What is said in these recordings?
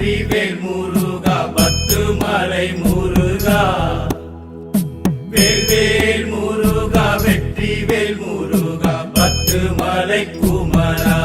வெற்றிவேல் முருகா பத்துமலை முருகா வேல்வேல் முருகா வெற்றிவேல் முருகா பத்துமலை குமரா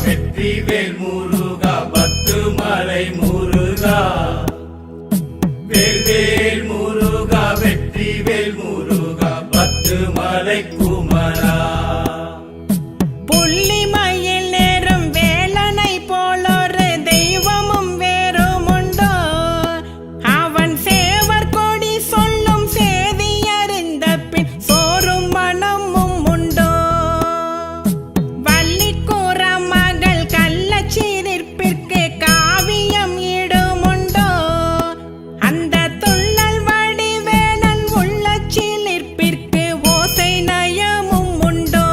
வெற்றிவேல் முருகா பத்துமலை முருகா வேல்வேல் முருகா வெற்றிவேல் முருகா பத்துமலை குமரா புள்ளிமயில் நேரும் வேலனை போலொரு தெய்வமும் வேறும் உண்டோ அவன் சேவர் கொடி சொல்லும் சேதி அறிந்த பின் சோறும் மனமும் உண்டோ சீரிப்பிற்கு காவியம் ஈடுமுண்டோ அந்த துள்ளல் வடிவேலன் உள்ள சீலிற்பிற்கு ஓசை நயமும் உண்டோ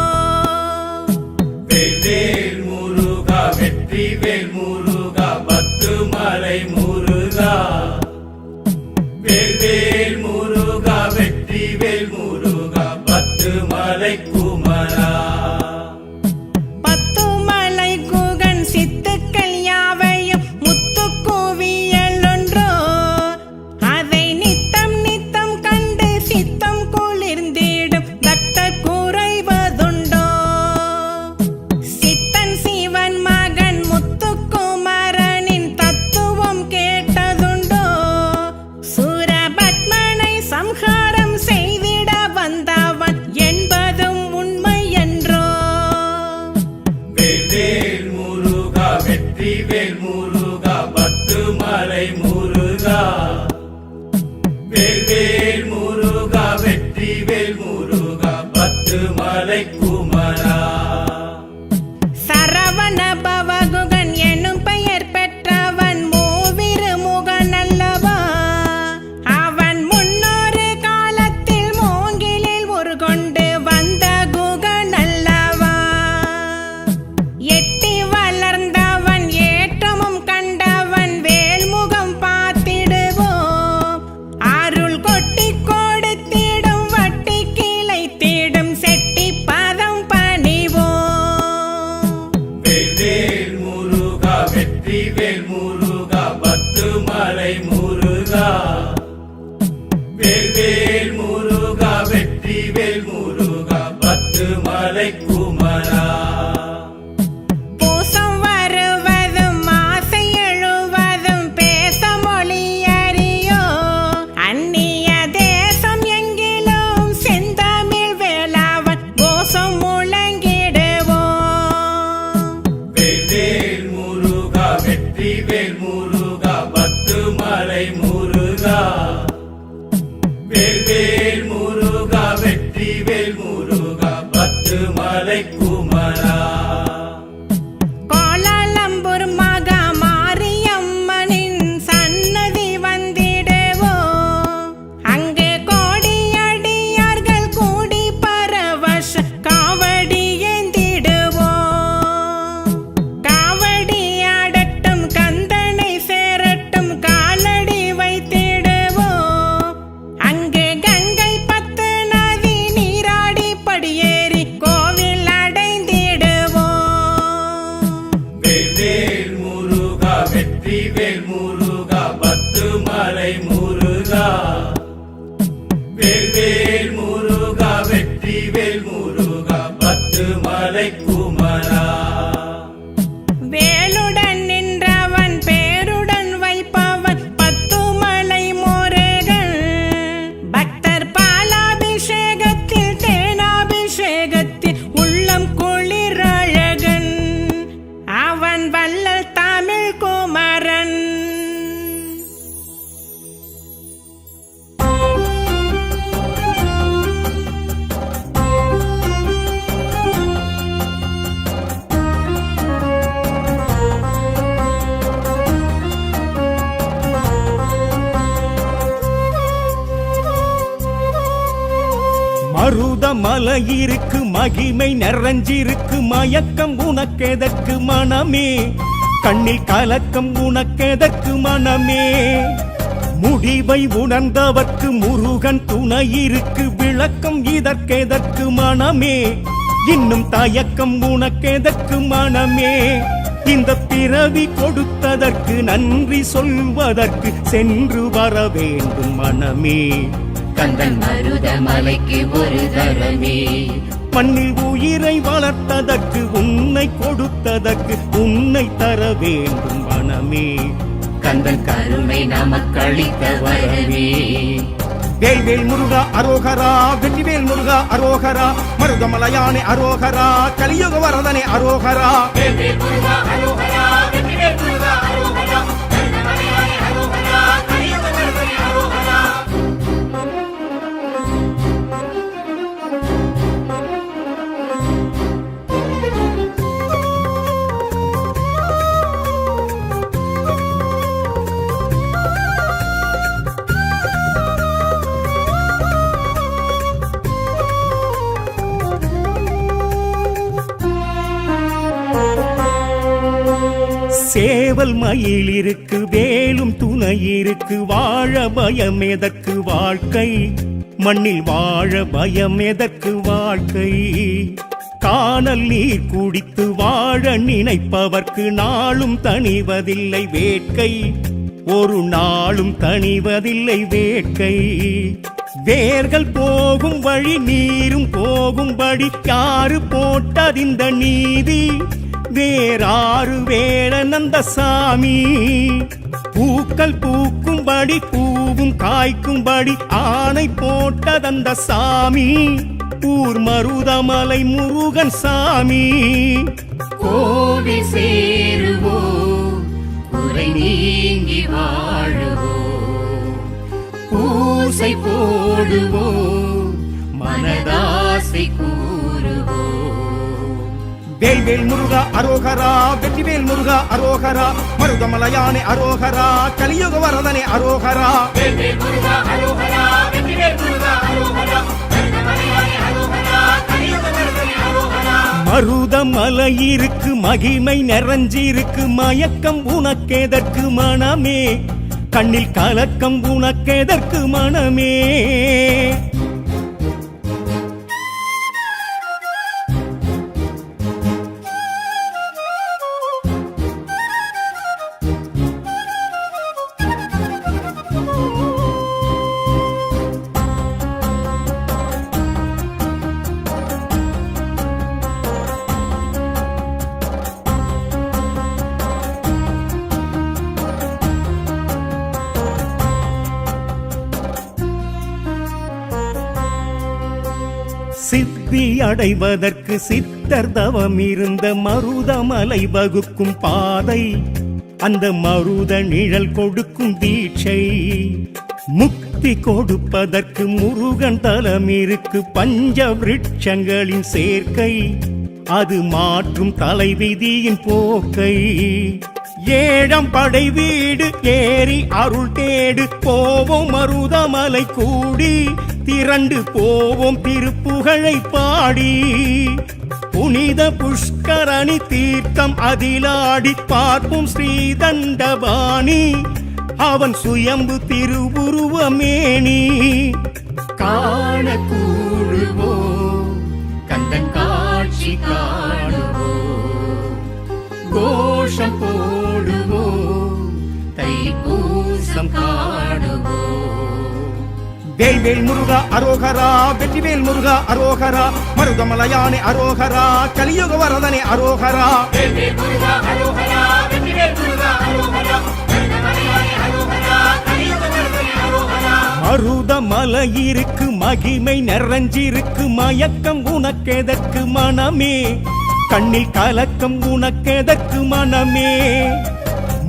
வேல்வேல் முருகா வெற்றிவேல் முருகா பத்துமலை முருகா வேல்வேல் முருகா வெற்றிவேல் முருகா பத்துமலை குமரா சித்துக்கள் யாவையும் முத்துக்குவியல் ஒன்றோ அதை நித்தம் நித்தம் கண்டு சித்தம் குளிர்ந்திடும் பக்த குறைவதுண்டோ சித்தன் சிவன் மகன் முத்துக்குமரனின் தத்துவம் கேட்டதுண்டோ சூரபத்மனை சம்ஹாரம் செய்திட வந்தவன் என்பதும் உண்மை என்றோ வெற்றிவேல் முருகா பத்துமலை முருகா வேல்வேல் முருகா வெற்றிவேல் முருகா பத்துமலை குமரா சரவண பவகுகன் எனும் பெயர் பெற்றவன் மூவிரு முகன் அல்லவா அவன் முன்னொரு காலத்தில் மூங்கிலில் ஒரு கொண்டு வந்த குகன் அல்லவா எட்டி வளர்ந்த கண்டவன் வேல்முகம் பார்த்திடுவோம் அருள் கொட்டி கொடுத்திடும் வட்டி கிளை தேடும் செட்டி பதம் பணிவோம் வேல்வேல் முருகா வெற்றிவேல் முருகா பத்துமலை முருகா வேல்வேல் முருகா வெற்றிவேல் முருகா பத்துமலை குமரா வெற்றிவேல் முருகா பத்துமலை முருகா வேல்வேல் முருகா வெற்றிவேல் முருகா பத்துமலை குமரா கோலாலம்பூர் மகா மாரியம்மனின் சன்னதி வந்திடுவோம் அங்கே கோடியடியார்கள் கூடி பரவச காவடி ஏந்திடுவோம் காவடி கந்தனை சேரட்டும் காலடி வைத்திடுவோம் அங்கே கங்கை பத்து நதி நீராடி படியேறி கோவில் அடைந்திடுவோம் வேல்வேல் முருகா வெற்றிவேல் முருகா பத்துமலை முருகா வேல்வேல் முருகா வெற்றிவேல் முருகா பத்துமலை குமரா வேலுடன் நின்றவன் பேருடன் வைப்பவன் பத்துமலை முருகன் பக்தர் பாலாபிஷேகத்தில் தேனாபிஷேகத்தில் உள்ளம் குளிர் அழகன் அவன் வள்ளல் தமிழ் குமரன் மலை இருக்கு மகிமை நிறைஞ்சிருக்கு மயக்கம் உனக்கெதற்கு மனமே கண்ணில் கலக்கம் உனக்கெதற்கு மனமே முடிவை உணர்ந்தவர்க்கு முருகன் துணை இருக்கு விளக்கம் இதற்கெதற்கு மனமே இன்னும் தயக்கம் உனக்கெதற்கு மனமே இந்த பிறவி கொடுத்ததற்கு நன்றி சொல்வதற்கு சென்று வர வேண்டும் மனமே கந்தன் மருதமலைக்கு ஒரு தரமே மண்ணில் உயிரை வளர்த்ததற்கு உன்னை கொடுத்ததற்கு உன்னை தர வேண்டும் மனமே கந்தன் கருணை நமக்களித்த வரவே வேல்வேல் முருகா அரோகரா வெற்றிவேல் முருகா அரோகரா மருதமலையானே அரோகரா கலியுக வரதனே அரோகரா சேவல் மயில் இருக்கு வேலும் துணை இருக்கு வாழ பயம் எதற்கு வாழ்க்கை மண்ணில் வாழ பயம் எதற்கு வாழ்க்கை காணல் நீர் குடித்து வாழ நினைப்பவர்க்கு நாளும் தணிவதில்லை வேட்கை ஒரு நாளும் தணிவதில்லை வேட்கை வேர்கள் போகும் வழி நீரும் போகும்படி யாரு போட்டதிந்த நீதி வேறாறு வேடனந்த சாமி பூக்கள் பூக்கும்படி பூவும் காய்க்கும்படி ஆணை போட்டதந்த சாமி ஊர் மருதமலை முருகன் சாமி கோவில் சேருவோம் குறை நீங்கி வாழுவோம் பூசை போடுவோம் மனதாசை கூறுவோம் வேல்வேல் முருகா அரோகரா வெற்றிவேல் முருகா அரோகரா மருதமலையானே அரோகரா கலியுக வரதனே அரோகரா மருதமலை இருக்கு மகிமை நிறைஞ்சிருக்கு மயக்கம் உனக்கெதற்கு மனமே கண்ணில் கலக்கம் உனக்கெதற்கு மனமே சித்தி அடைவதற்கு சித்தர் தவம் இருந்த மருதமலை வகுக்கும் பாதை அந்த மருத நிழல் கொடுக்கும் தீட்சை முக்தி கொடுப்பதற்கு முருகன் தலம் இருக்கு பஞ்ச விருட்சங்களின் சேர்க்கை அது மாற்றும் தலைவிதியின் போக்கை ஏழம் படை வீடு ஏறி அருள் தேடு போவோம் மருதமலை கூடி திரண்டு போவோம் திருப்புகழை பாடி புனித புஷ்கரணி தீர்த்தம் அதிலாடி பார்ப்போம் ஸ்ரீதண்டபாணி அவன் சுயம்பு திருவுருவமேனி காண கூடுவோம் கந்தன் காட்சி காணுவோம் கோஷம் போடுவோம் தைப்பூசம் காணுவோம் வேல்வேல் முருகா அரோகரா வெற்றிவேல் முருகா அரோகரா மருதமலையானே அரோகரா கலியுக வரதனே அரோகரா மருதமலை இருக்கு மகிமை நிறைஞ்சிருக்கு மயக்கம் உனக்கெதற்கு மனமே கண்ணில் கலக்கம் உனக்கெதற்கு மனமே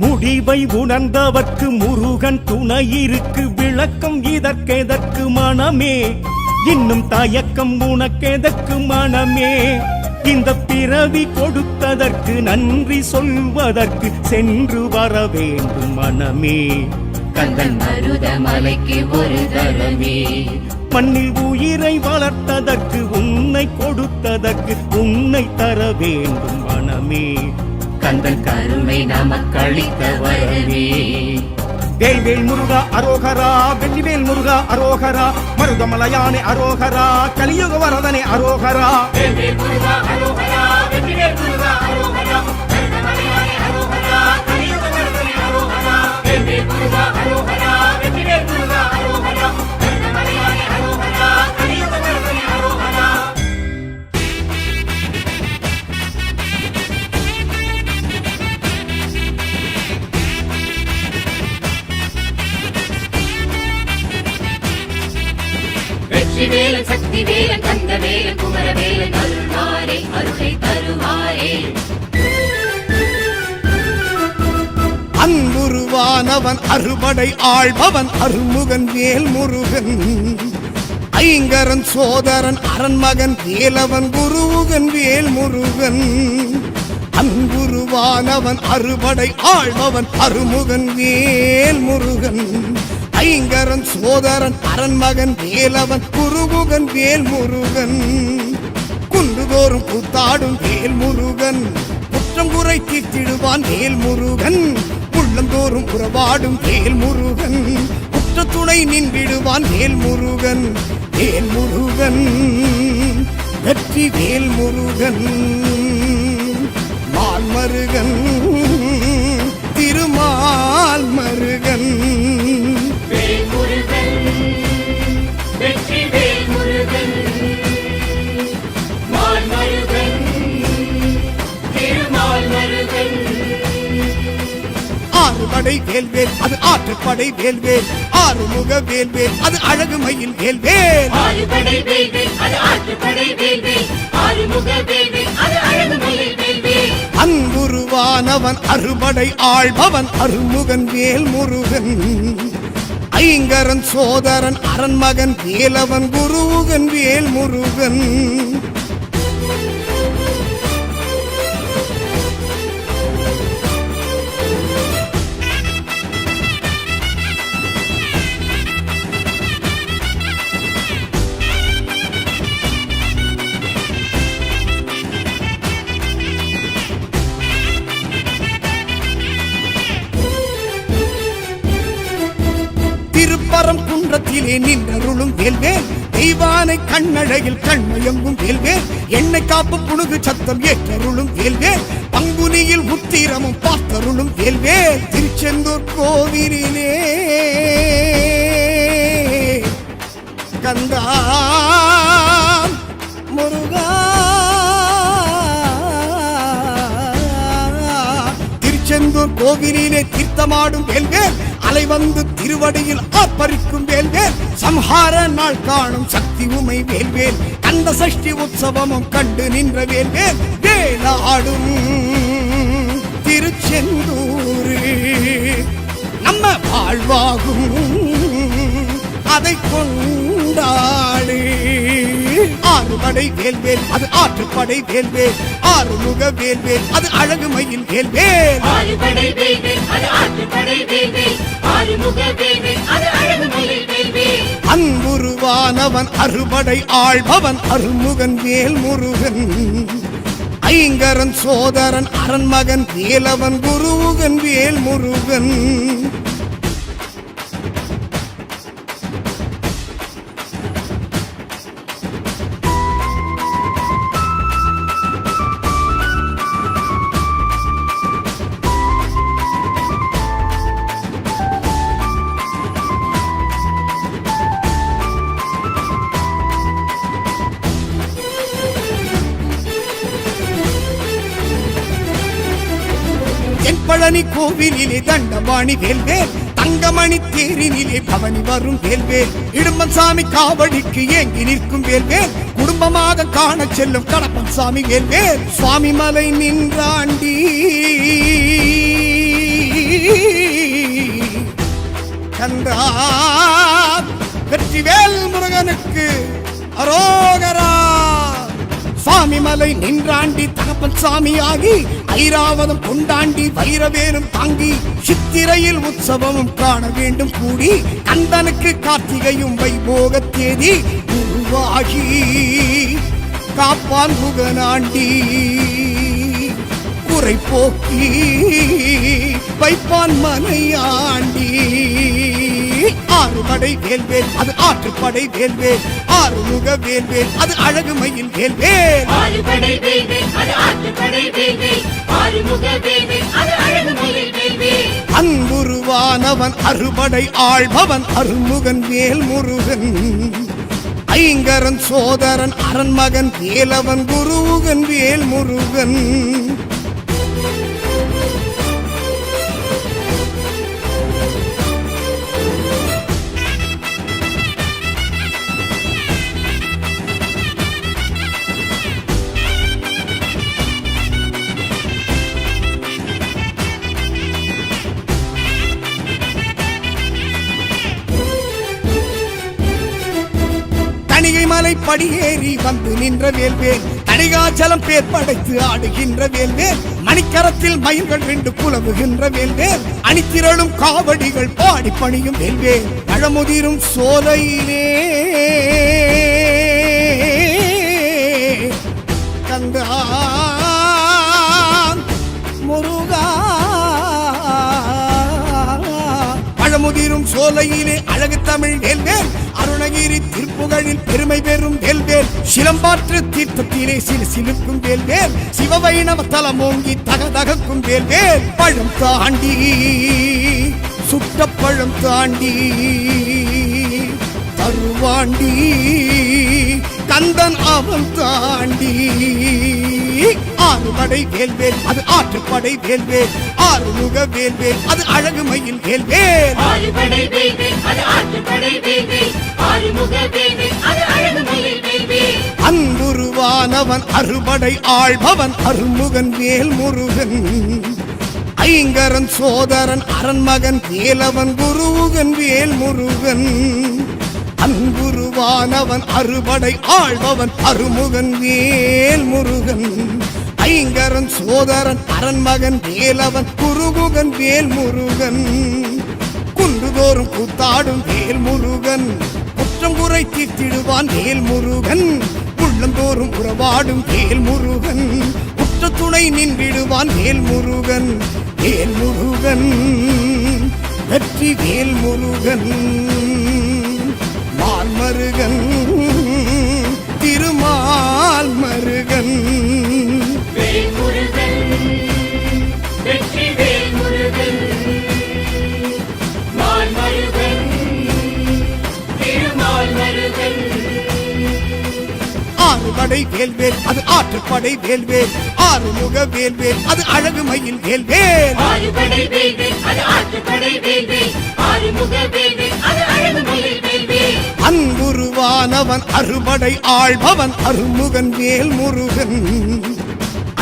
முடிவை உணர்ந்தவர்க்கு முருகன் துணை இருக்கு விளக்கம் இதற்கெதற்கு மனமே இன்னும் தயக்கம் உனக்கெதற்கு மனமே இந்த பிறவி கொடுத்ததற்கு நன்றி சொல்வதற்கு சென்று வர வேண்டும் மனமே கந்தன் மருதமலைக்கு ஒரு தரமே மண்ணில் உயிரை வளர்த்ததற்கு உன்னை கொடுத்ததற்கு உன்னை தர வேண்டும் மனமே. கந்தன் கருணை நமக்களித்த வரமே. வேல்வேல் முருகா அரோகரா, வெற்றிவேல் முருகா அரோகரா, மருதமலையானே அரோகரா, கலியுக வரதனே அரோகரா. வேல்வேல் முருகா அரோகரா, வெற்றிவேல் முருகா அரோகரா, மருதமலையானே அரோகரா, கலியுக வரதனே அரோகரா. வேல்வேல் முருகா அரோகரா, வெற்றிவேல் முருகா அரோகரா, மருதமலையானே அரோகரா, கலியுக வரதனே அரோகரா. வெற்றிவேலன் சக்திவேலன் கந்தவேலன் குமரவேலன் அருள்வாரே, அருளை தருவாரே. அன்புருவானவன் அறுபடை ஆள்பவன் அருள்முகன் வேல் முருகன். ஐங்கரன் சோதரன் அரண்மகன் வேலவன் குருவுகன் வேல் முருகன். அன்புருவானவன் அறுபடை ஆள்பவன் அருமுகன் வேல் முருகன். ஐங்கரன் சோதரன் அரண்மகன் வேலவன் குருமுகன் வேல் முருகன். குன்றுதோறும் கூத்தாடும் வேல் முருகன், குற்றம் குறை தீர்த்திடுவான் வேல் முருகன். உள்ளந்தோறும் உறவாடும் வேல் முருகன், குற்ற துணை நின்றிடுவான் வேல் முருகன். வேல் முருகன் வெற்றி வேல் முருகன். மால்மருகன் திருமால் மருகன். வேல் முருகன் வெற்றி வேல் முருகன். மால் மருகன் திருமால் மருகன். ஆறுபடை வேல்வேல் அது ஆற்றுப்படை வேல்வேல். ஆறுமுக வேல்வேல் அது அழகு மயில் வேல்வேல். ஆறுபடை வேல்வேல் அது ஆற்றுப்படை வேல்வேல். ஆறுமுக வேல்வேல் அது அழகு மயில் வேல்வேல். அன்புருவானவன் அறுபடை ஆள்பவன் அருமுகன் வேல் முருகன். ஐங்கரன் சோதரன் அரண்மகன் வேலவன் குருவுகன் வேல் முருகன். திருப்பரம் குன்றத்திலே நின்றருளும் வேல்வேல். தெய்வானை கண்ணழகில் கண்மயங்கும் வேல்வேல். எண்ணெய் காப்பு புணுகு சத்தம் ஏற்றருளும் வேல்வேல். பங்குனியில் உத்திரமும் பார்த்தருளும் வேல்வேல். திருச்செந்தூர் கோவிலிலே கந்தா முருகா. திருச்செந்தூர் கோவிலிலே தீர்த்தமாடும் வேல்வேல். அலை வந்து திருவடியில் ஆர்ப்பரிக்கும் வேல்வேல். சம்ஹார நாள் காணும் சக்தி உமை வேல்வேல். கந்த சஷ்டி உற்சவமும் கண்டு நின்ற வேல்வேல். வேலாடும் திருச்செந்தூர் நம்ம வாழ்வாகும் அதை கொண்டாடு. ஆறுபடை வேல்வேல் அது ஆற்றுப்படை வேல்வேல். ஆறுமுக வேல்வேல் அது அழகு மயில் வேல்வேல். ஆறுபடை வேல்வேல் அது ஆற்றுப்படை வேல்வேல். ஆறுமுக வேல்வேல் அது அழகு மயில் வேல்வேல். அன்புருவானவன் அறுபடை ஆள்பவன் அருள்முகன் வேல் முருகன். ஐங்கரன் சோதரன் அரண்மகன் வேலவன் குருவுகன் வேல் முருகன். தென்பழனி கோவிலிலே தண்டபாணி வேல்வேல். தங்கமணி தேரினிலே பவனி வரும் வேல்வேல். இடும்பன் சாமி காவடிக்கு ஏங்கி நிற்கும் வேல்வேல். குடும்பமாக காண செல்லும் கடப்பன் சாமி வேல்வேல். சுவாமி மலை நின்றாண்டி கந்தா வெற்றிவேல் முருகனுக்கு அரோகரா. சாமி மலை நின்றாண்டி தகப்பன் சாமியாகி ஐராவதம் கொண்டாண்டி வைரவேலும் தாங்கி சித்திரையில் உற்சவமும் காண வேண்டும் கூடி கந்தனுக்கு கார்த்திகையும் வைபோக தேதி உருவாகி காப்பான் புகனாண்டி குறை போக்கி வைப்பான் மலையாண்டி ஆறுபடை வேல்வேல் அது ஆற்றுப்படை வேல்வேல் ஆறுமுக வேல்வேல் அது அழகு மயில் வேல்வேல் ஆறுபடை வேல்வேல் அது ஆற்றுப்படை வேல்வேல் ஆறுமுக வேல்வேல் அது அழகு மயில் வேல்வேல் அன்புருவானவன் அறுபடை ஆள்பவன் அருமுகன் வேல் முருகன் ஐங்கரன் சோதரன் அரண்மகன் வேலவன் குருவுகன் வேல் முருகன் தணிகை மலை படியேறி வந்து நின்ற வேல்வேல் தணிகாச்சலம் பேர் படைத்து ஆடுகின்ற வேல்வேல் மணிக்கரத்தில் மயில்கள் ரெண்டு புலவுகின்ற வேல்வேல் அணித்திரளும் காவடிகள் பாடி பணியும் வேல்வேல் பழமுதிரும் சோலையிலே கந்தா முருகா பழமுதிரும் சோலையிலே அழகு தமிழ் வேல்வேல் அருணகிரி திருப்புகழில் பெருமை பெறும் வேல்வேல் சிலம்பாற்று தீர்த்தத்திலே சிலுக்கும் வேல்வேல் சிவவைணவ தலமோங்கி தகதகக்கும் வேல்வேல் பழம் தாண்டி சுட்ட பழம் தாண்டி தருவாண்டி கந்தன் அவன் தாண்டி ஆறுபடை வேல்வேல் அது ஆற்றுப்படை வேல்வேல் ஆறுமுக வேல்வேல் அது அழகு மயில் வேல்வேல் ஆறுபடை வேல்வேல் அது ஆற்றுப்படை வேல்வேல் ஆறுமுக வேல்வேல் அது அழகு மயில் வேல்வேல் அன்புருவானவன் அறுபடை ஆள்பவன் அருமுகன் வேல் முருகன் ஐங்கரன் சோதரன் அரண்மகன் வேலவன் குருவுகன் வேல் முருகன் அன்புருவானவன் அறுபடை ஆள்பவன் அருமுகன் வேல் முருகன் ஐங்கரன் சோதரன் அரண்மகன் வேலவன் குருமுகன் வேல் முருகன் குன்றுதோறும் கூத்தாடும் வேல் முருகன் குற்றம் குறை தீர்த்திடுவான் வேல் முருகன் உள்ளந்தோறும் உறவாடும் வேல் முருகன் உற்ற துணை நின்றிடுவான் வேல் முருகன் வேல் முருகன் வெற்றி வேல் முருகன் மால் மருகன் திருமால் மருகன் வேல் முருகன் வெற்றி வேல் முருகன் மால் மருகன் திருமால் மருகன் ஆறுபடை வேல்வேல் அது ஆற்றுப்படை வேல்வேல் ஆறுமுக வேல்வேல் அது அழகு மயில் வேல்வேல் ஆறுபடை வேல்வேல் அது ஆற்றுப்படை வேல்வேல் ஆறுமுக வேல்வேல் அது அழகு மயில் வேல்வேல் அன்புருவானவன் அறுபடை ஆள்பவன் அருமுகன் வேல் முருகன்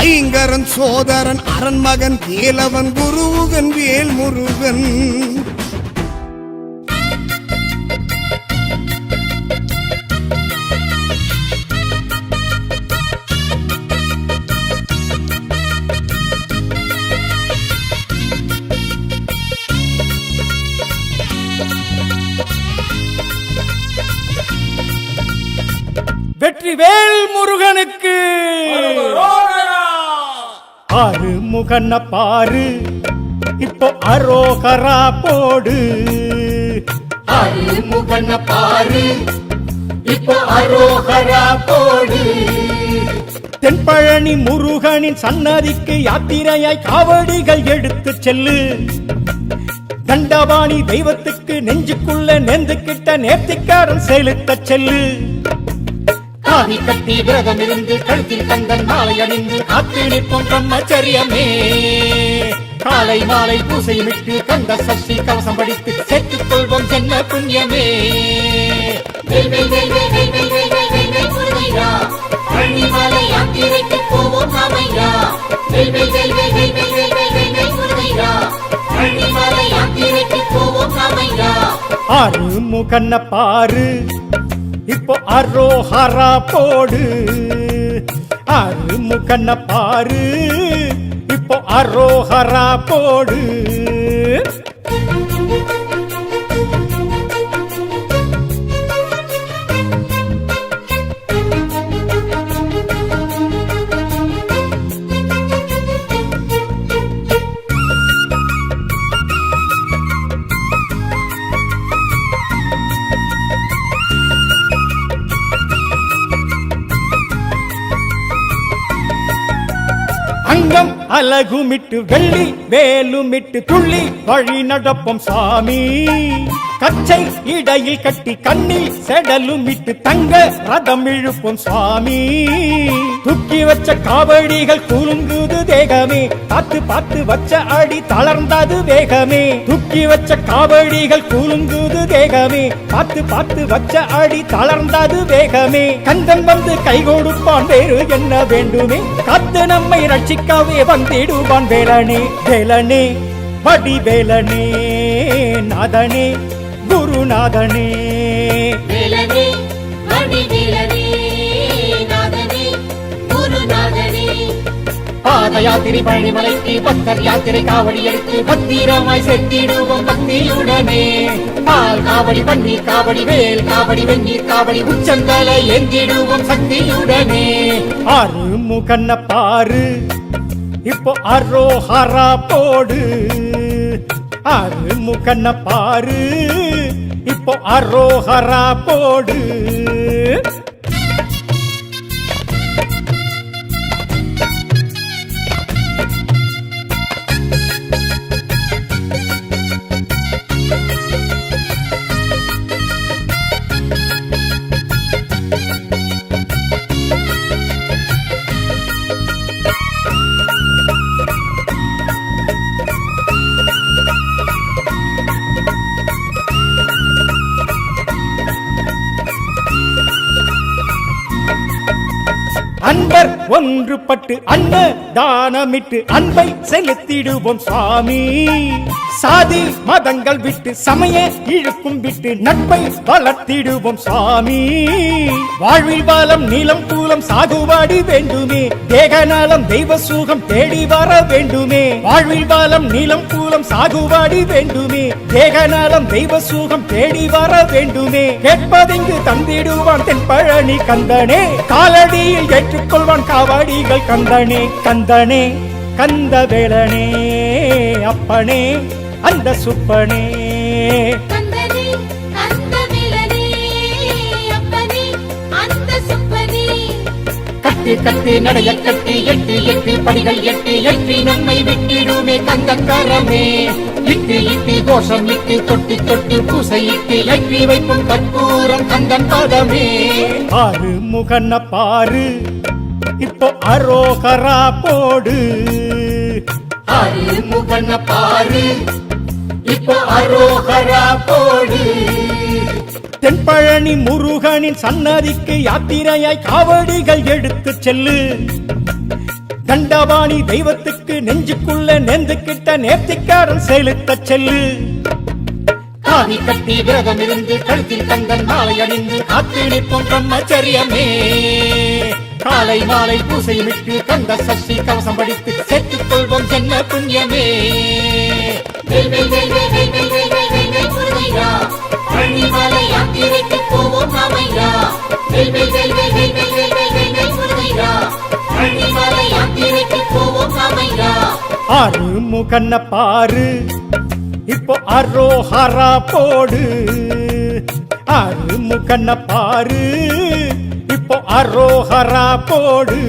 ஐங்கரன் சோதரன் அரண்மகன் வேலவன் குருவுகன் வேல் முருகன் வெற்றிவேல் முருகனுக்கு ஆறு முகன பாரு இப்போ அரோகரா போடு ஆறு முகன பாரு இப்போ அரோகரா போடு தென்பழனி முருகனின் சன்னதிக்கு யாத்திரையாய் காவடிகள் எடுத்து செல்லு தண்டபாணி தெய்வத்துக்கு நெஞ்சுக்குள்ள நெந்துக்கிட்ட நேர்த்திக்காரன் செலுத்த செல்லு காவி கட்டி விரதம் இருந்து கழுத்தில் கந்தன் மாலை அணிந்து காத்து நிற்போம் பிரம்மச்சரியமே காலை மாலை பூசையிட்டு கந்த சஷ்டி கவசம் படித்து சேர்த்துக் கொள்வோம் ஜென்ம புண்ணியமே வேல் வேல் வேல் வேல் வேல் வேல் வேல் வேல் வேல் வேல் முருகையா பழனிமலை யாத்திரைக்கு போவோம் நாமையா வேல் வேல் வேல் வேல் வேல் வேல் வேல் வேல் வேல் வேல் முருகையா பழனிமலை யாத்திரைக்கு போவோம் நாமையா ஆறு முகன பாரு இப்போ அரோஹரா போடு ஆறுமுகன பாரு இப்போ அரோஹரா போடு. அங்கம் அலகுமிட்டு வெள்ளி வேலுமிட்டு துள்ளி வழி நடப்போம் சாமி. கச்சை இடையில் கட்டி கண்ணில் செடலுமிட்டு தங்க ரதம் இழுப்போம் சுவாமி. தூக்கி வச்ச காவடிகள் குலுங்குது தேகமே, பார்த்து பார்த்து வச்ச அடி தளர்ந்தது வேகமே. தூக்கி வச்ச காவடிகள் குலுங்குது தேகமே, பார்த்து பார்த்து வச்ச அடி தளர்ந்தது வேகமே. கந்தன் வந்து கை கொடுப்பான், வேறு என்ன வேண்டுமே. காத்து நம்மை ரட்சிக்கவே வந்திடுவான் வேலனே. வேலனே வடிவேலனே, நாதனே குருநாதனே. வேலனே வடிவேலனே, நாதனே குருநாதனே. பாத யாத்திரை பழனிமலைக்கு பக்தர் யாத்திரை காவடி எடுத்து பத்திரமாய் செத்திடுவோம் பக்தியுடனே. பால் காவடி பன்னீர் காவடி வேல் காவடி வெந்நீர் காவடி உச்சந்தலை ஏந்திடுவோம் சக்தியுடனே. ஆறுமுகன பாரு இப்போ அரோஹரா போடு. ஆறுமுகன பாரு இப்போ அரோஹரா போடு. அன்பர் ஒன்றுபட்டு அன்ன தானமிட்டு அன்பை செலுத்திடுவோம் சுவாமி. சாதி மதங்கள் விட்டு சமய இழுக்கும் விட்டு நட்பை வளர்த்திடுவோம் சுவாமி. வாழ்வில் பாலம் நீளம் கூலம் சாகுவாடி வேண்டுமே, தேக நலம் தெய்வ சுகம் தேடி வர வேண்டுமே. வாழ்வில் பாலம் நீளம் கூலம் சாகுவாடி வேண்டுமே, தேக நலம் தெய்வ சுகம் தேடி வர வேண்டுமே. கேட்பதிங்கு தந்திடுவான் தென்பழனி கந்தனே, காலடியில் ஏற்றுக்கொள்வான் காவடிகள் கந்தனே. கந்தனே கந்தவேலனே, அப்பனே அந்த சுப்பனே. கந்தனே கந்தவேலனே, அப்பனே அந்த சுப்பனே. கட்டி கட்டி நடைய கட்டி எட்டு எட்டு படிகள் எட்டு எட்டி நம்மை விட்டிடுமே கந்தக்கரமே. இட்டு இட்டு கோஷம் இட்டு தொட்டி தொட்டி பூசை இட்டு எட்டி வைக்கும் கற்பூரம் கந்தன் பதமே. ஆறுமுகன பாரு இப்போ அரோகரா போடு. ஆறுமுகன பாரு இப்போ அரோகரா போடு. தென்பழனி முருகனின் சன்னதிக்கு யாத்திரையாய் காவடிகள் எடுத்து செல்லு. தண்டபாணி தெய்வத்துக்கு நெஞ்சுக்குள்ள நெந்துக்கிட்ட நேர்த்திக்காரன் செலுத்த செல்லு. காவி கட்டி விரதம் இருந்து கழுத்தில் கந்தன் மாலை அணிந்து காத்திருப்போம் பிரம்மச்சரியமே. காலை மாலை பூசை விட்டு கந்த சஷ்டி கவசம் படித்து சேர்த்துக் கொள்வோம் ஜென்ம புண்ணியமே. வேல் வேல் வேல் வேல் வேல் வேல் வேல் வேல் வேல் வேல் முருகையா, பழனிமலை யாத்திரைக்கு போவோம் நாமையா. வேல் வேல் வேல் வேல் வேல் வேல் வேல் வேல் வேல் வேல் முருகையா, பழனிமலை யாத்திரைக்கு போவோம் நாமையா. ஆறுமுகன பாரு இப்போ அரோஹரா போடு. ஆறுமுகன பாரு இப்போ அரோஹரா போடு.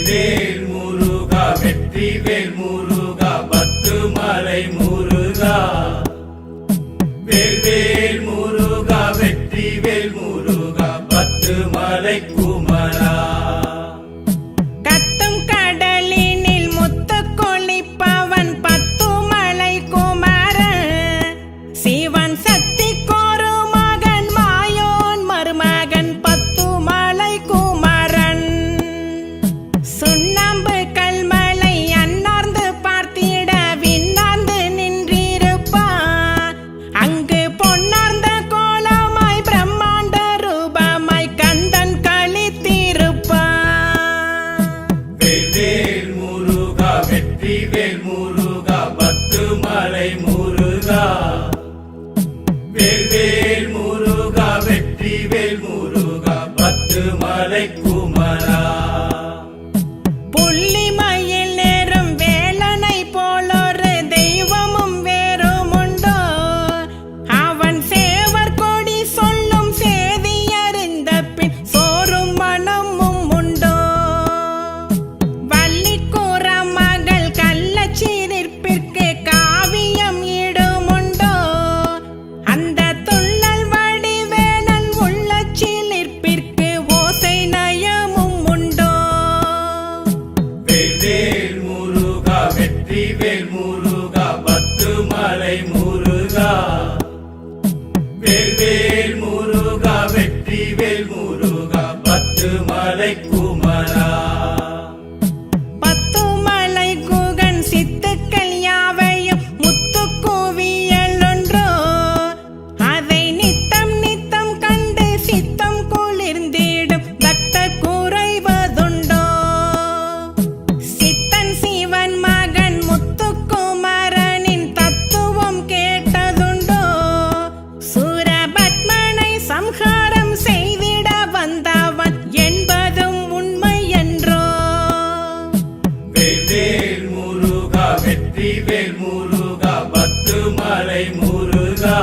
வேல் முருகா வெற்றி வேல் முருகா பத்துமலை முருகா. வேல் முருகா வெற்றி வேல் முருகா பத்துமலை குமரா. கத்தும் கடலினில் முத்து கொளிப்பவன் பத்துமலை குமரன். சிவன் சக்தி கோரு மகன் மாயோன் மருமகன் பத்துமலை குமரன். குமரா. புள்ளிமயில் நேரும் வேலனை போலொரு தெய்வமும் வேறும் உண்டோ? அவன் சேவர் கொடி சொல்லும் சேதி அறிந்த பின் சோறும் மனமும் உண்டோ? வள்ளிக்கூற மகள் கள்ளச்சீரிப்பிற்கு காவியம் ஈடுமுண்டோ? அந்த துள்ளல் வடிவேலன் உள்ள சிலிர்ப்பிற்கு ஓசை நயமும் உண்டோ? வேல் முருகா வெற்றி வேல் முருகா பத்து மலை முருகா. வேல் முருகா வெற்றி வேல் முருகா பத்து மலை குமரா. பத்துமலை குகன் சித்துக்கள் யாவையும் முத்துக்குவியல் ஒன்றோ? அதை நித்தம் நித்தம் கண்டு சித்தம் குளிர்ந்திடும் பக்தர் குறைவதுண்டோ? சித்தன் சிவன் மகன் முத்துக்குமரனின் தத்துவம் கேட்டதுண்டோ? சூரபத்மனை சம்ஹாரம் செய்திட வந்தவன் என்பதும் உண்மை என்றோ? வேல் முருகா வெற்றி வேல் முருகா பத்து மலை முருகா.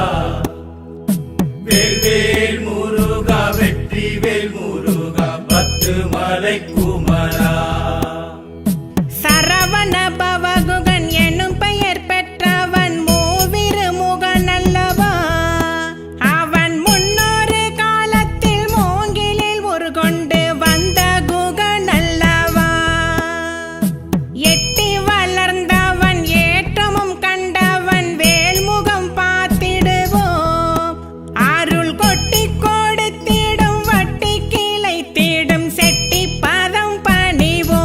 வேல் முருகா வெற்றி வேல் முருகா பத்து மலை குமரா. சரவண பவகுகன் எனும் பெயர் பெற்றவன் மூவிரு முகன் அல்லவா? அவன் முன்னொரு காலத்தில் மூங்கிலில் ஒரு கொண்டு வந்த குகன் அல்லவா? எட்டி வளர்ந்தவன் ஏற்றமும் கண்டவன் வேல்முகம் பார்த்திடுவோம். அருள் கொட்டி கொடுத்திடும் வட்டி கிளைத்திடும் செட்டி பதம் பணிவோம்.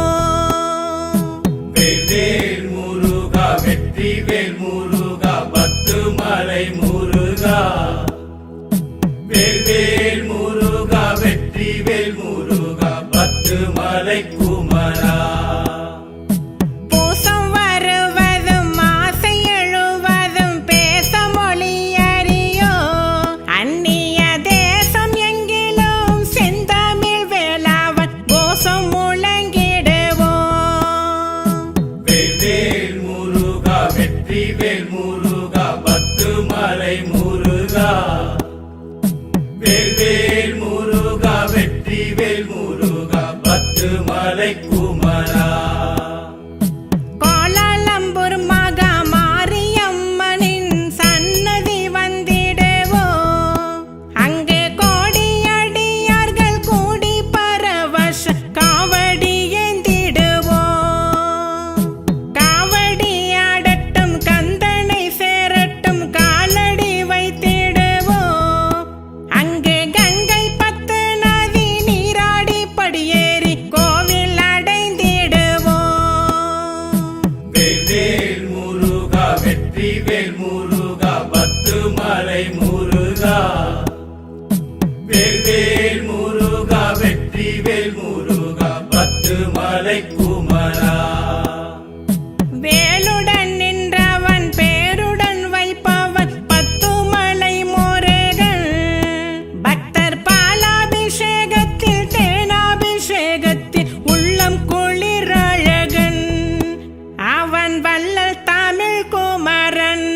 வேல் முருகா வெற்றி வேல் முருகா பத்து மலை முருகா. வேல் முருகா வெற்றி வேல் முருகா பத்து மலை குமரா. பூசம் வருவதும் ஆசை எழுவதும் பேச மொழி அறியோ? அந்நிய தேசம் எங்கிலும் செந்தமிழ் வேளாவன் கோஷம் முழங்கிடுவோம். வேல் முருகா வெற்றி வேல் முருகா பத்து மலை முருகா. வேல் முருகா வெற்றி வேல் முருகா பத்து மலை குமரா. கோலாலம்பூர் மகா மாரியம்மனின் சன்னதி வந்திடுவோம். அங்கு கோடியடியார்கள் கூடி பரவச காவடி ஏந்திடுவோம். காவடி ஆடட்டும் கந்தனை சேரட்டும் காலடி வைத்திடுவோம். அங்கு கங்கை பத்து நதி நீராடி படியேறி கோவில் அடைந்திடுவோம். வேல் முருகா வெற்றி வேல் முருகா பத்து மலை முருகா. வேல் முருகா வெற்றி வேல் முருகா பத்து மலை குமரா. வேலுடன் நின்றவன் பேருடன் வைப்பவன் பத்துமலை முருகன். பக்தர் பாலாபிஷேகத்தில் தேனாபிஷேகத்தில் உள்ளம் குளிர் அழகன். அவன் வள்ளல் தமிழ் குமரன்.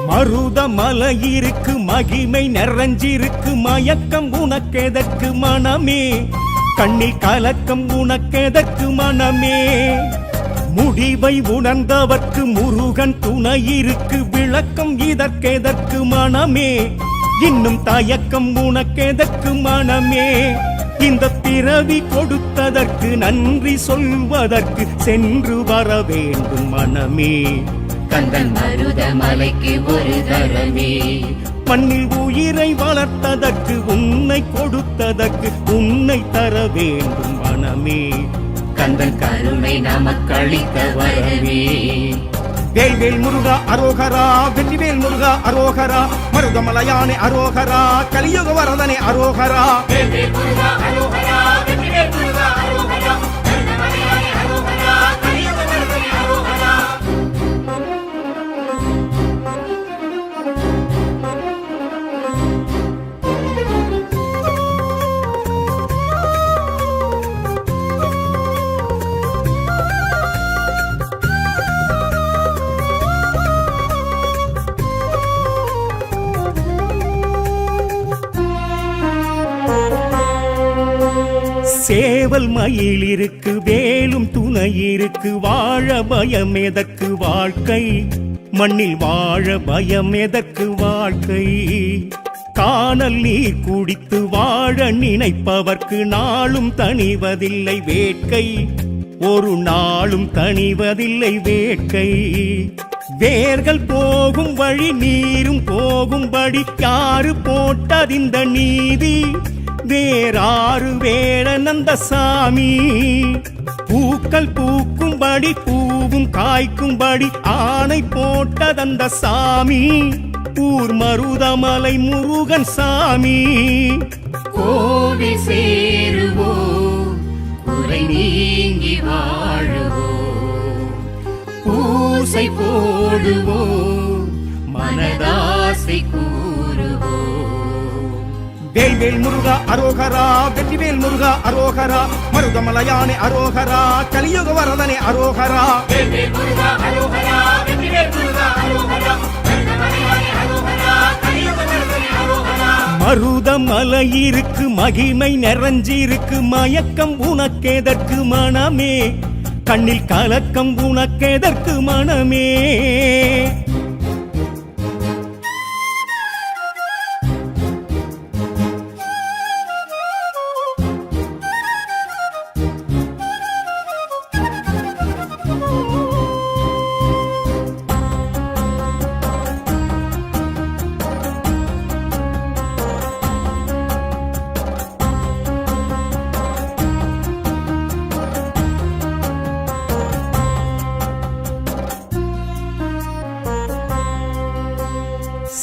மருத மலை இருக்கு மகிமை நிறைஞ்சிருக்கு மயக்கம் உனக்கெதற்கு மனமே? கண்ணில் கலக்கம் உனக்கெதற்கு மனமே? முடிவை உணர்ந்தவர்க்கு முருகன் துணை இருக்கு விளக்கம் இதற்கெதற்கு மனமே? இன்னும் தயக்கம் உனக்கெதற்கு மனமே? இந்த பிறவி கொடுத்ததற்கு நன்றி சொல்வதற்கு சென்று வர வேண்டும் மனமே. கந்தன் மருதமலைக்கு ஒரு தரமே. மண்ணில் உயிரை வளர்த்ததற்கு உன்னை கொடுத்ததற்கு உன்னை தர வேண்டும் மனமே. கந்தன் கருணை நமக்களித்த வரமே. வேல்வேல் முருகா அரோகரா, வெற்றிவேல் முருகா அரோகரா, மருதமலையானே அரோகரா, கலியுக வரதனே அரோகரா. வேல்வேல் முருகா அரோகரா, வெற்றிவேல் முருகா அரோகரா, மருதமலையானே அரோகரா, கலியுக வரதனே அரோகரா. சேவல் மயில் இருக்கு, வேலும் துணை இருக்கு, வாழ பயம் எதற்கு வாழ்க்கை, மண்ணில் வாழ பயம் எதற்கு வாழ்க்கை. காணல் நீர் குடித்து வாழ நினைப்பவர்க்கு நாளும் தணிவதில்லை வேட்கை, ஒரு நாளும் தணிவதில்லை வேட்கை. வேர்கள் போகும் வழி நீரும் போகும்படி யாரு போட்டதிந்த நீதி, வேறாறு வேடனந்த சாமி. பூக்கள் பூக்கும்படி பூவும் காய்க்கும்படி ஆணை போட்டதந்த சாமி, ஊர் மருதமலை முருகன் சாமி. கோவில் சேருவோம், குறை நீங்கி வாழுவோம், பூசை போடுவோம், மனதாசை கூறுவோம். வேல்வேல் முருகா அரோகரா, வெற்றிவேல் முருகா அரோகரா, மருதமலையானே அரோகரா, கலியுக வரதனே அரோகரா. வேல்வேல் முருகா அரோகரா, வெற்றிவேல் முருகா அரோகரா, மருதமலையானே அரோகரா, கலியுக வரதனே அரோகரா. மருதமலை இருக்கு, மகிமை நிறைஞ்சிருக்கு, மயக்கம் உனக்கெதற்கு மனமே, கண்ணில் கலக்கம் உனக்கெதற்கு மனமே.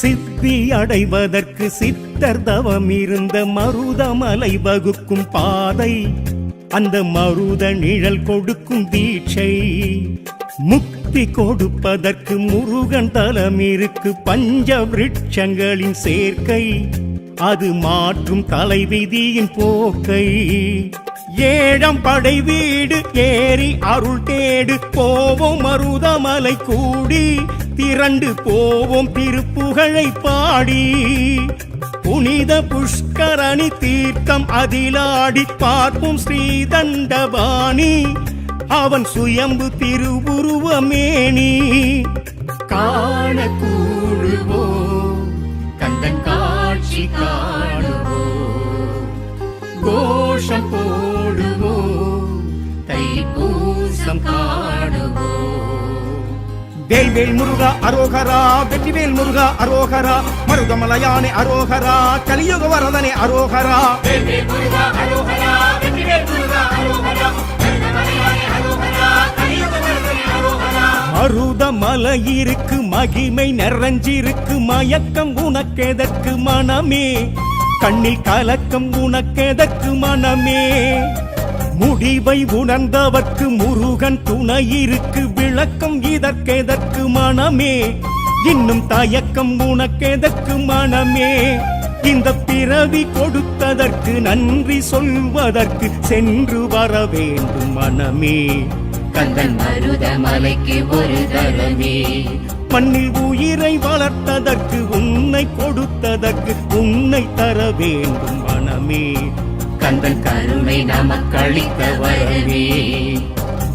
சித்தி அடைவதற்கு சித்தர் தவம் இருந்த மருதமலை வகுக்கும் பாதை, அந்த மருத நிழல் கொடுக்கும் தீட்சை. முக்தி கொடுப்பதற்கு முருகன் தலம் இருக்கு, பஞ்ச விருட்சங்களின் சேர்க்கை, அது மாற்றும் தலைவிதியின் போக்கை. ஏழம் படை வீடு ஏறி அருள் தேடு போவோம் மருதமலை கூடி, திரண்டு போவோம் திருப்புகழை பாடி. புனித புஷ்கரணி தீர்த்தம் அதிலாடி பார்ப்போம் ஸ்ரீதண்டபாணி, அவன் சுயம்பு திருவுருவமேனி. காண கூடுவோம், கந்தன் காட்சி காணுவோம், கோஷம் போடுவோம், தைப்பூசம் காணுவோம். வேல்வேல் முருகா அரோகரா, வெற்றிவேல் முருகா அரோகரா, மருதமலையானே அரோகரா, கலியுக வரதனே அரோகரா. வேல்வேல் முருகா அரோகரா, வெற்றிவேல் முருகா அரோகரா, மருதமலையானே அரோகரா, கலியுக வரதனே அரோகரா. மருதமலை இருக்கு, மகிமை நிறைஞ்சிருக்கு, மயக்கம் உனக்கெதற்கு மனமே, கண்ணில் கலக்கம் உனக்கெதற்கு மனமே. முடிவை உணர்ந்தவர்க்கு முருகன் துணை இருக்கு, விளக்கம் இதற்கெதற்கு மனமே, இன்னும் தயக்கம் உனக்கெதற்கு மனமே. இந்த பிறவி கொடுத்ததற்கு நன்றி சொல்வதற்கு சென்று வர வேண்டும் மனமே. கந்தன் மருதமலைக்கு ஒரு தரமே, மண்ணில் உயிரை வளர்த்ததற்கு உன்னை கொடுத்ததற்கு உன்னை தர வேண்டும் மனமே. கந்தன் கருணை நமக்களித்த வரவே.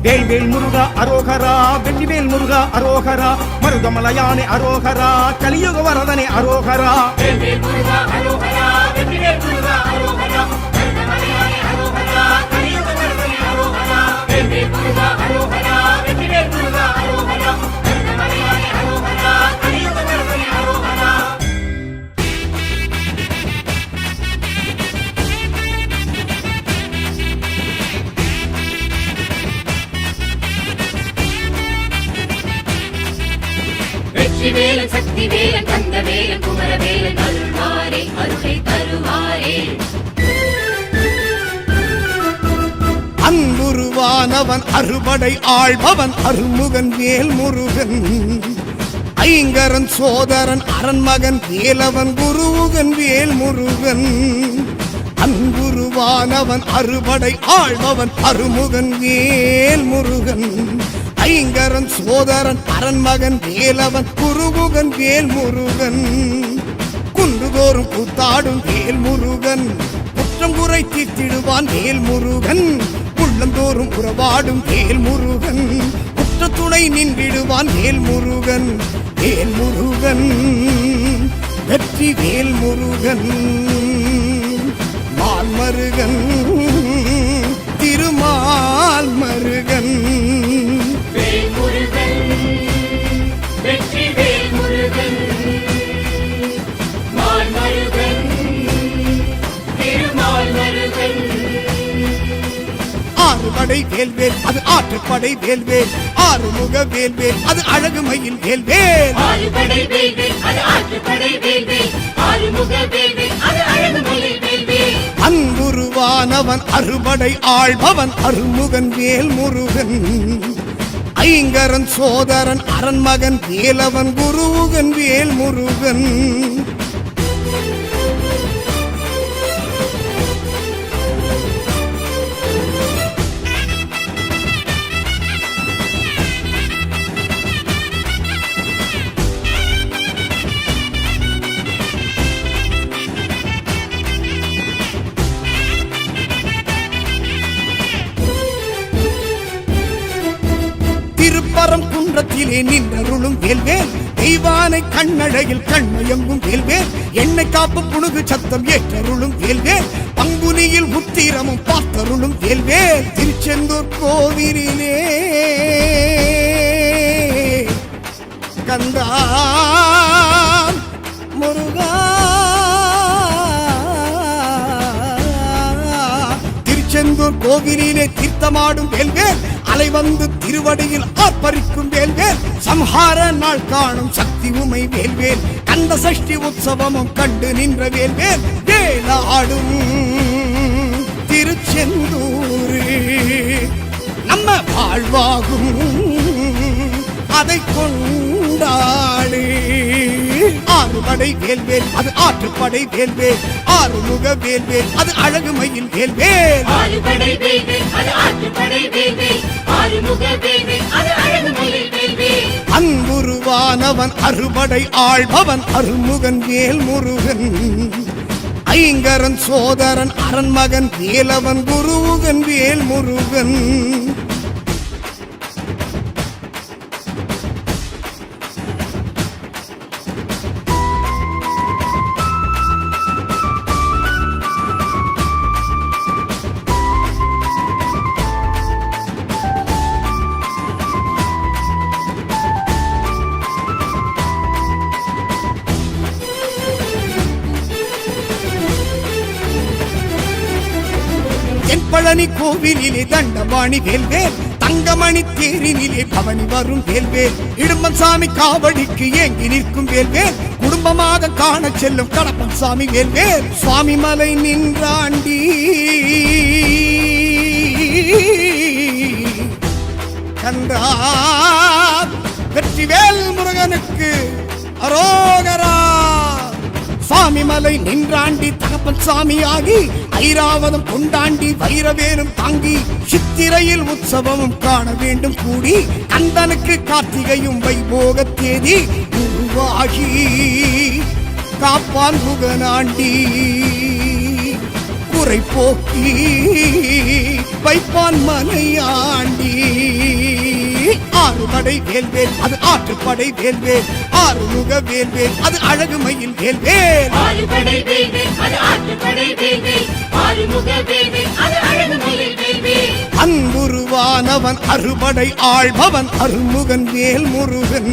வேல்வேல் முருகா அரோகரா, வெற்றிவேல் முருகா அரோகரா, மருதமலையானே அரோகரா, கலியுக வரதனே அரோகரா. வேல்வேல் முருகா அரோகரா, வெற்றிவேல் முருகா அரோகரா, மருதமலையானே அரோகரா, கலியுக வரதனே அரோகரா. வேல்வேல் முருகா அரோகரா, வெற்றிவேல் முருகா அரோகரா, மருதமலையானே அரோகரா, கலியுக வரதனே அரோகரா. சக்திவேலன் கந்தவேலன் குமரவேலன் அருள்வாரே அருளை தருவாரே அன்புருவானவன் அறுபடை ஆள்பவன் அருள்முகன் வேல் முருகன் ஐங்கரன் சோதரன் அரண்மகன் வேலவன் குருவுகன் வேல் முருகன் அன்புருவானவன் அறுபடை ஆள்பவன் அருமுகன் வேல் முருகன் ஐங்கரன் சோதரன் அரண்மகன் வேலவன் குருவுகன் வேல் முருகன் குன்றுதோறும் கூத்தாடும் வேல் முருகன் குற்றம் குறை தீர்த்திடுவான் வேல் முருகன் உள்ளந்தோறும் உறவாடும் வேல் முருகன் குற்ற துணை நின்றிடுவான் வேல் முருகன் வேல் முருகன் வெற்றி வேல் முருகன் மால் மருகன் திருமால் மருகன் வேல் முருகன் வெற்றி வேல் முருகன் மால் மருகன் திருமால் மருகன் ஆறுபடை வேல்வேல் அது ஆற்றுப்படை வேல்வேல் ஆறுமுக வேல்வேல் அது அழகு மயில் வேல்வேல் ஆறுபடை வேல்வேல் அது ஆற்றுப்படை வேல்வேல் ஆறுமுக வேல்வேல் அது அழகு மயில் வேல்வேல் அன்புருவானவன் அறுபடை ஆள்பவன் அருள்முகன் வேல் முருகன் ஐங்கரன் சோதரன் அரண்மகன் வேலவன் குருவுகன் வேல் முருகன் திருப்பரம் குன்றத்திலே நின்றருளும் வேல்வேல் தெய்வானை கண்ணழகில் கண்மயங்கும் வேல்வேல் எண்ணெய் காப்பு புணுகு சத்தம் ஏற்றருளும் வேல்வேல் பங்குனியில் உத்திரமும் பார்த்தருளும் வேல்வேல் திருச்செந்தூர் கோவிலிலே கந்தா முருகா திருச்செந்தூர் கோவிலிலே தீர்த்தமாடும் வேல்வேல் அலை வந்து திருவடியில் ஆர்ப்பரிக்கும் வேல்வேல் சம்ஹார நாள் காணும் சக்தி உமை வேல்வேல் கந்த சஷ்டி உற்சவமும் கண்டு நின்ற வேல்வேல் வேலாடும் திருச்செந்தூர் நம்ம வாழ்வாகும் அதை கொண்டாடு ஆறுபடை வேல்வேல் அது ஆற்றுப்படை வேல்வேல் ஆறுமுக வேல்வேல் அது அழகு மயில் வேல்வேல் ஆறுபடை வேல்வேல் அது ஆற்றுப்படை வேல்வேல் ஆறுமுக வேல்வேல் அது அழகு மயில் வேல்வேல் அன்புருவானவன் அறுபடை ஆள்பவன் அருள்முகன் வேல் முருகன் ஐங்கரன் சோதரன் அரண்மகன் வேலவன் குருவுகன் வேல் முருகன் பழனி கோவிலிலே தண்டபாணி வேல்வேல் தங்கமணி தேரினிலே பவனி வரும் வேல்வேல் இடும்பன் சாமி காவடிக்கு ஏங்கி நிற்கும் வேல்வேல் குடும்பமாக காண செல்லும் கடப்பன் சாமி வேல்வேல் சுவாமி மலை நின்றாண்டி கந்தா வெற்றிவேல் முருகனுக்கு அரோகரா சுவாமி மலை நின்றாண்டி தகப்பன் சாமியாகி ஐராவதம் கொண்டாண்டி வைரவேலும் தாங்கி சித்திரையில் உற்சவமும் காண வேண்டும் கூடி கந்தனுக்கு கார்த்திகையும் வைபோக தேதி உருவாகி காப்பான் முகனாண்டி குறை போக்கி வைப்பான் மலையாண்டி ஆறுபடை வேல்வேல் அது ஆற்றுப்படை வேல்வேல் ஆறுமுக வேல்வேல் அது அழகு மயில் வேல்வேல் ஆறுபடை வேல்வேல் அது ஆற்றுப்படை வேல்வேல் ஆறுமுக வேல்வேல் அது அழகு மயில் வேல்வேல் அன்புருவானவன் அறுபடை ஆள்பவன் அருள்முகன் வேல் முருகன்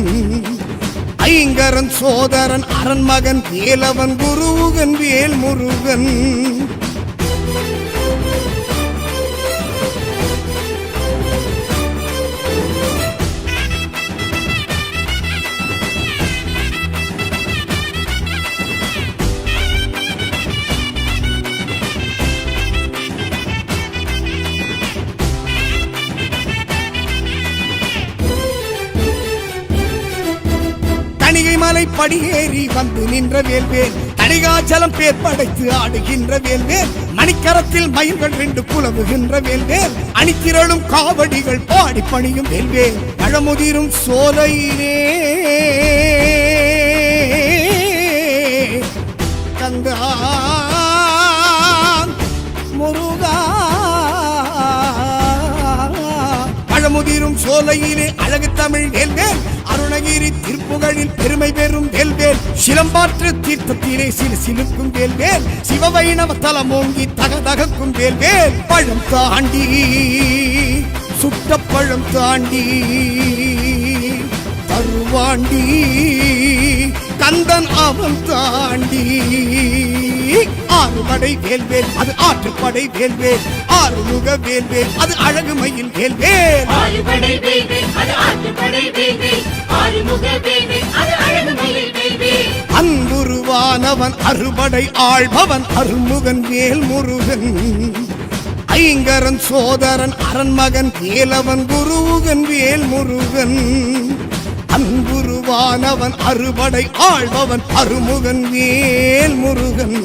ஐங்கரன் சோதரன் அரண்மகன் வேலவன் குருவுகன் வேல் முருகன் மலை படியேறி வந்து நின்ற வேல்வேல் தணிகாச்சலம் பேர் படைத்து ஆடுகின்ற வேல்வேல் மணிக்கரத்தில் மயில்கள் 2 புலவுகின்ற வேல்வேல் அணித்திரளும் காவடிகள் பாடி பணியும் வேல்வேல் பழமுதிரும் சோலையிலே கந்தா முருகா பழமுதிரும் சோலையிலே அழகு தமிழ் வேல்வேல் அருணகிரி திருப்புகழில் பெருமை பெறும் வேல்வேல் சிலம்பாற்று தீர்த்தத்திலே சிலுக்கும் வேல்வேல் சிவவைணவ தலமோங்கி தகதகக்கும் வேல்வேல் பழம் தாண்டி சுட்ட பழம் தாண்டி தருவாண்டி கந்தன் அவன் தாண்டி ஆறுபடை வேல்வேல் அது ஆற்றுப்படை வேல்வேல் ஆறுமுக வேல்வேல் அது அழகுமயில் வேல்வேல் ஆறுபடை வேல்வேல் அது ஆற்றுப்படை வேல்வேல் ஆறுமுக வேல்வேல் அது அழகுமயில் வேல்வேல் அன்புருவானவன் அறுபடை ஆள்பவன் அருமுகன் வேல் முருகன் ஐங்கரன் சோதரன் அரண்மகன் வேலவன் குருவுகன் வேல் முருகன் அன்புருவானவன் அறுபடை ஆள்பவன் அருமுகன் வேல் முருகன்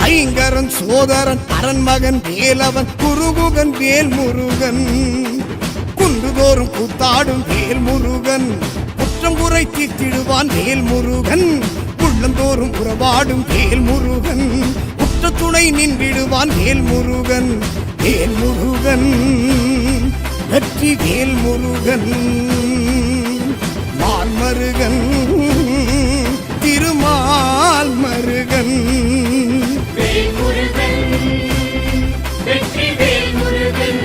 ஐங்கரன் சோதரன் அரண்மகன் வேலவன் குருகுகன் வேல் முருகன் குன்றுதோறும் கூத்தாடும் வேல் முருகன் குற்றம் குறை தீர்த்திடுவான் வேல் முருகன் உள்ளந்தோறும் உறவாடும் வேல் முருகன் உற்ற துணை நின்றிடுவான் வேல் முருகன் வேல் முருகன் வெற்றி வேல் முருகன் மால்மருகன் திருமால் மருகன் வேல்முருகன் வெற்றி வேல்முருகன்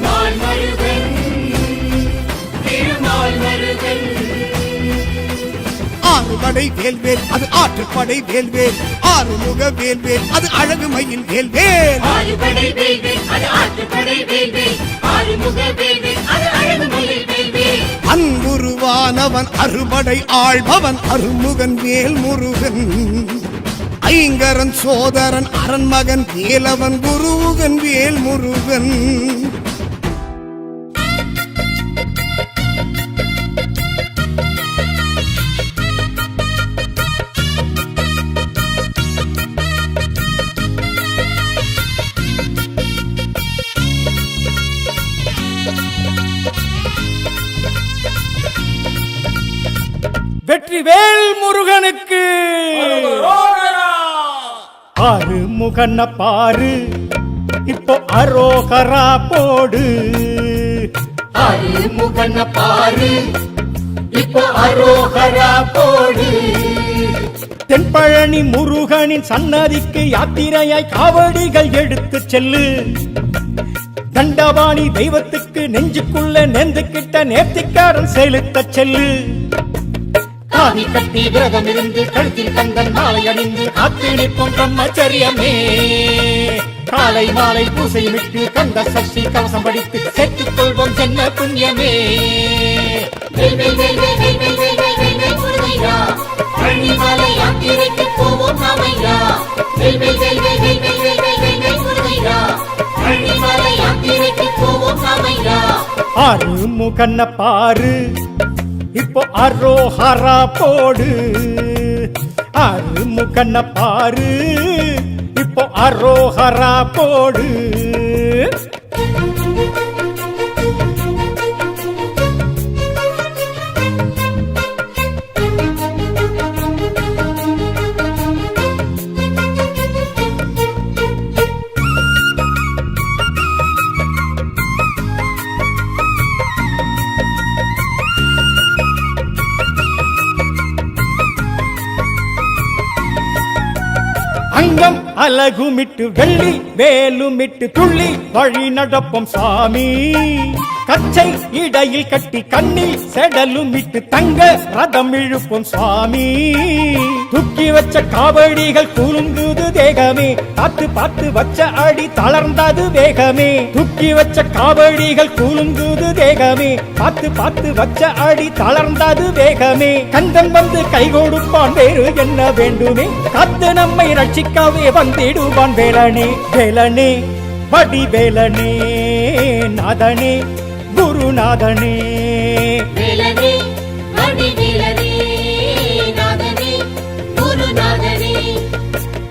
மால்மருகன் திருமால் மருகன் ஆறுபடை வேல்வேல் அது ஆற்றுப்படை வேல்வேல் ஆறுமுக வேல்வேல் அது அழகுமயில் வேல்வேல் ஆறுபடை வேல்வேல் அது ஆற்றுப்படை வேல்வேல் ஆறுமுக வேல்வேல் அது அழகுமயில் வேல்வேல் அன்புருவானவன் அறுபடை ஆள்பவன் அருமுகன் வேல் முருகன் ஐங்கரன் சோதரன் அரண்மகன் வேலவன் குருவுகன் வேல் முருகன் வெற்றிவேல் முருகனுக்கு ஆறு முகன பாரு இப்போ அரோகரா போடு ஆறுமுகன பாரு இப்போ அரோகரா போடு தென்பழனி முருகனின் சன்னதிக்கு யாத்திரையாய் காவடிகள் எடுத்து செல்லு தண்டபாணி தெய்வத்துக்கு நெஞ்சுக்குள்ள நெந்துக்கிட்ட நேர்த்திக்காரன் செலுத்த செல்லு காவி கட்டி விரதம் இருந்து கழுத்தில் கந்தன் மாலை அணிந்து காத்து நிற்கும் பிரம்மச்சரியமே காலை மாலை பூசையிட்டு கந்த சஷ்டி கவசம் படித்து சேர்த்துக் கொள்வோம் சென்ன புண்ணியமே வேல் வேல் வேல் வேல் வேல் வேல் வேல் வேல் வேல் வேல் முருகையா பழனிமலை யாத்திரைக்கு போவோம் நாமையா வேல் வேல் வேல் வேல் வேல் வேல் வேல் வேல் வேல் வேல் முருகையா பழனிமலை யாத்திரைக்கு போவோம் நாமையா ஆறு முகன பாரு இப்போ அரோஹரா போடு ஆறு முகன பாரு இப்போ அரோஹரா போடு அங்கம் அலகுமிட்டு வெள்ளி வேலுமிட்டு துள்ளி வழி நடப்போம் சாமி கச்சை இடையில் கட்டி கண்ணில் செடலுமிட்டு தங்க ரதம் இழுப்போம் சுவாமி தூக்கி வச்ச காவடிகள் குலுங்குது தேகமே பார்த்து பார்த்து வச்ச அடி தளர்ந்தது வேகமே தூக்கி வச்ச காவடிகள் குலுங்குது தேகமே பார்த்து பார்த்து வச்ச அடி தளர்ந்தது வேகமே கந்தன் வந்து கை கொடுப்பான் வேறு என்ன வேண்டுமே காத்து நம்மை ரட்சிக்கவே வந்திடுவான் வேலனே வேலனே வடி வேலனே நாதனே குருநாதனே வேலனே வடி வேலனே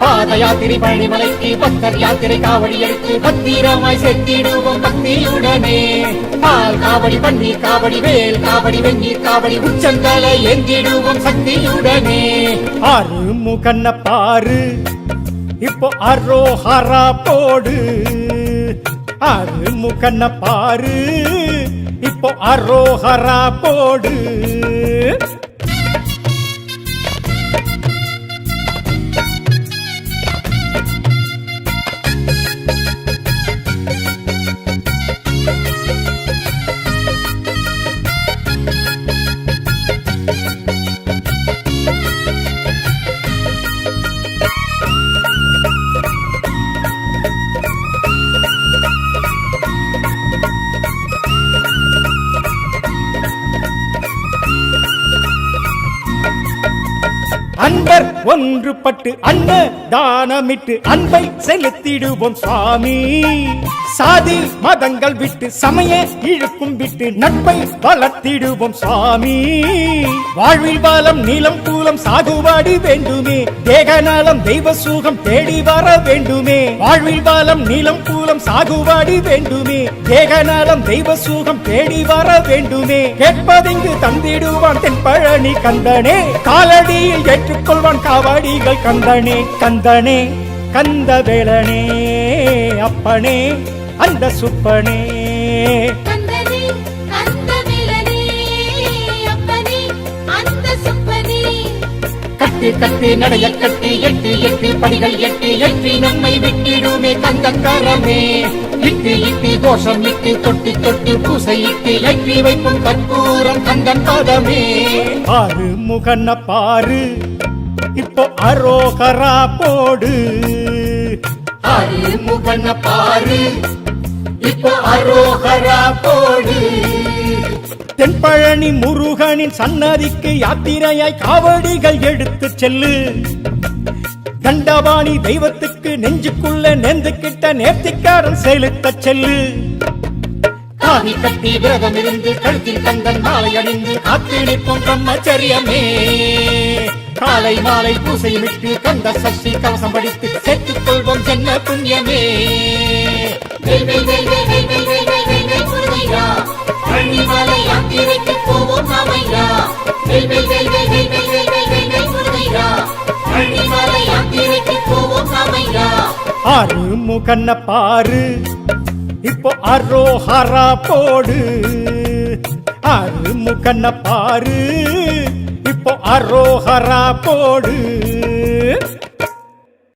பாத யாத்திரை பழனிமலைக்கு பக்தர் யாத்திரை காவடி எடுத்து பத்திரமாய் செத்திடுவோம் பக்தியுடனே பால் காவடி பன்னீர் காவடி வேல் காவடி வெந்நீர் காவடி உச்சந்தலை ஏந்திடுவோம் சக்தியுடனே ஆறு முகன்ன பாரு இப்போ அரோஹரா போடு ஆறு முகன்ன பாரு இப்போ அரோஹரா போடு அன்பர் ஒன்றுபட்டு அன்ன தானமிட்டு அன்பை செலுத்திடுவோம் சுவாமி சாதி மதங்கள் விட்டு சமய இழுக்கும் விட்டு நட்பை வளர்த்திடுவோம் சுவாமி வாழ்வில் வாலம் நீளம் கூலம் சாகுவாடி வேண்டுமே தேகநலம் தெய்வ சுகம் தேடி வர வேண்டுமே வாழ்வில் வாலம் நீளம் கூலம் சாகுவாடி வேண்டுமே தேகநலம் தெய்வ சுகம் தேடி வர வேண்டுமே கேட்பதிங்கு தந்திடுவான் தென்பழனி கந்தனே காலடியில் ஏற்றுக்கொள்வான் காவடிகள் கந்தனே கந்தனே கந்தவேளனே அப்பனே அந்த சுப்பனே கந்தனே கந்தவேலனே அப்பனே அந்த சுப்பனே கட்டி கட்டி நடைய கட்டி எட்டு எட்டு படிகள் எட்டு எட்டி நம்மை விட்டிடுமே கந்தக்கரமே இட்டு இட்டு கோஷம் இட்டு தொட்டி தொட்டி பூசை இட்டு எட்டி வைக்கும் கற்பூரம் கந்தன் பாதமே ஆறு முகன பாரு இப்போ அரோகரா போடு ஆறு முகன பாரு இப்போ அரோகரா போடு தென்பழனி முருகனின் சன்னதிக்கு யாத்திரையாய் காவடிகள் எடுத்து செல்லு தண்டபாணி தெய்வத்துக்கு நெஞ்சுக்குள்ள நெந்துக்கிட்ட நேர்த்திக்காரன் செலுத்த செல்லு காவி கட்டி விரதம் இருந்து கழுத்தில் கந்தன் மாலை அணிந்து காத்து நிற்போம் பிரம்மச்சரியமே காலை மாலை பூசையிட்டு கந்த சஷ்டி கவசம் படித்து சேர்த்துக் கொள்வோம் ஜென்ம புண்ணியமே வேல் வேல் வேல் வேல் வேல் வேல் வேல் வேல் வேல் வேல் முருகையா பழனிமலை யாத்திரைக்கு போவோம் நாமையா வேல் வேல் வேல் வேல் வேல் வேல் வேல் வேல் வேல் வேல் முருகையா பழனிமலை யாத்திரைக்கு போவோம் நாமையா ஆறு முகன பாரு இப்போ அரோஹரா போடு ஆறு முகன பாரு இப்போ அரோஹரா போடு